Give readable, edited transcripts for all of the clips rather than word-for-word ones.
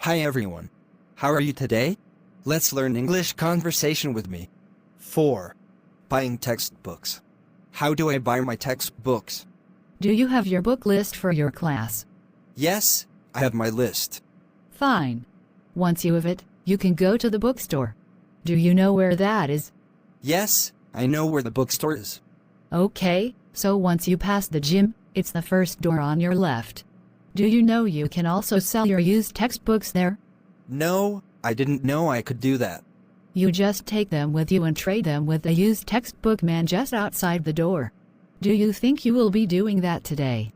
Hi everyone. How are you today? Let's learn English conversation with me. 4. Buying textbooks. How do I buy my textbooks? Do you have your book list for your class? Yes, I have my list. Fine. Once you have it, you can go to the bookstore. Do you know where that is? Yes, I know where the bookstore is. Okay, so once you pass the gym, it's the first door on your left. Do you know you can also sell your used textbooks there? No, I didn't know I could do that. You just take them with you and trade them with the used textbook man just outside the door. Do you think you will be doing that today?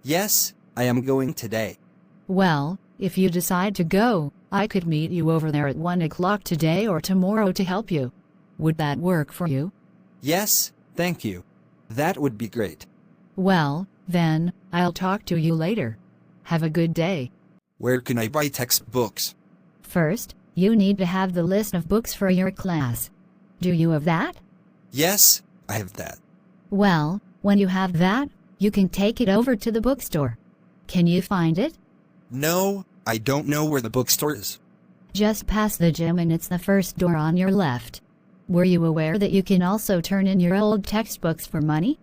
Yes, I am going today. Well, if you decide to go, I could meet you over there at 1 o'clock today or tomorrow to help you. Would that work for you? Yes, thank you. That would be great. Well, then, I'll talk to you later. Have a good day. Where can I buy textbooks? First, you need to have the list of books for your class. Do you have that? Yes, I have that. Well, when you have that, you can take it over to the bookstore. Can you find it? No, I don't know where the bookstore is. Just past the gym and it's the first door on your left. Were you aware that you can also turn in your old textbooks for money?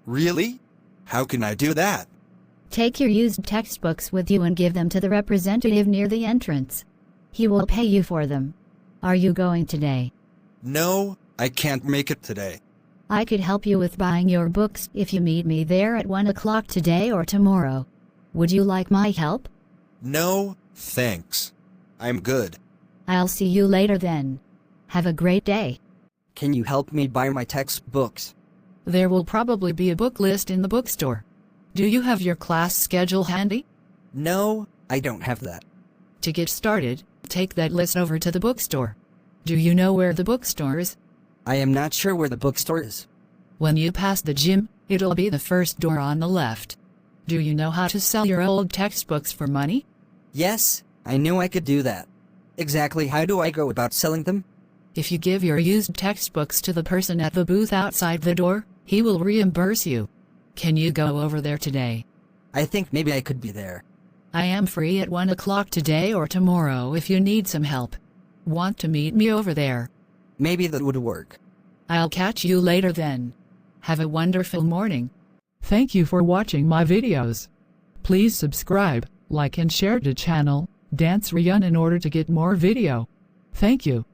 Really? How can I do that? Take your used textbooks with you and give them to the representative near the entrance. He will pay you for them. Are you going today? No, I can't make it today. I could help you with buying your books if you meet me there at 1 o'clock today or tomorrow. Would you like my help? No, thanks. I'm good. I'll see you later then. Have a great day. Can you help me buy my textbooks? There will probably be a book list in the bookstore. Do you have your class schedule handy? No, I don't have that. To get started, take that list over to the bookstore. Do you know where the bookstore is? I am not sure where the bookstore is. When you pass the gym, it'll be the first door on the left. Do you know how to sell your old textbooks for money? Yes, I knew I could do that. Exactly how do I go about selling them? If you give your used textbooks to the person at the booth outside the door, he will reimburse you. Can you go over there today? I think maybe I could be there. I am free at 1 o'clock today or tomorrow if you need some help. Want to meet me over there? Maybe that would work. I'll catch you later then. Have a wonderful morning. Thank you for watching my videos. Please subscribe, like and share the channel, Sreyoun in order to get more video. Thank you.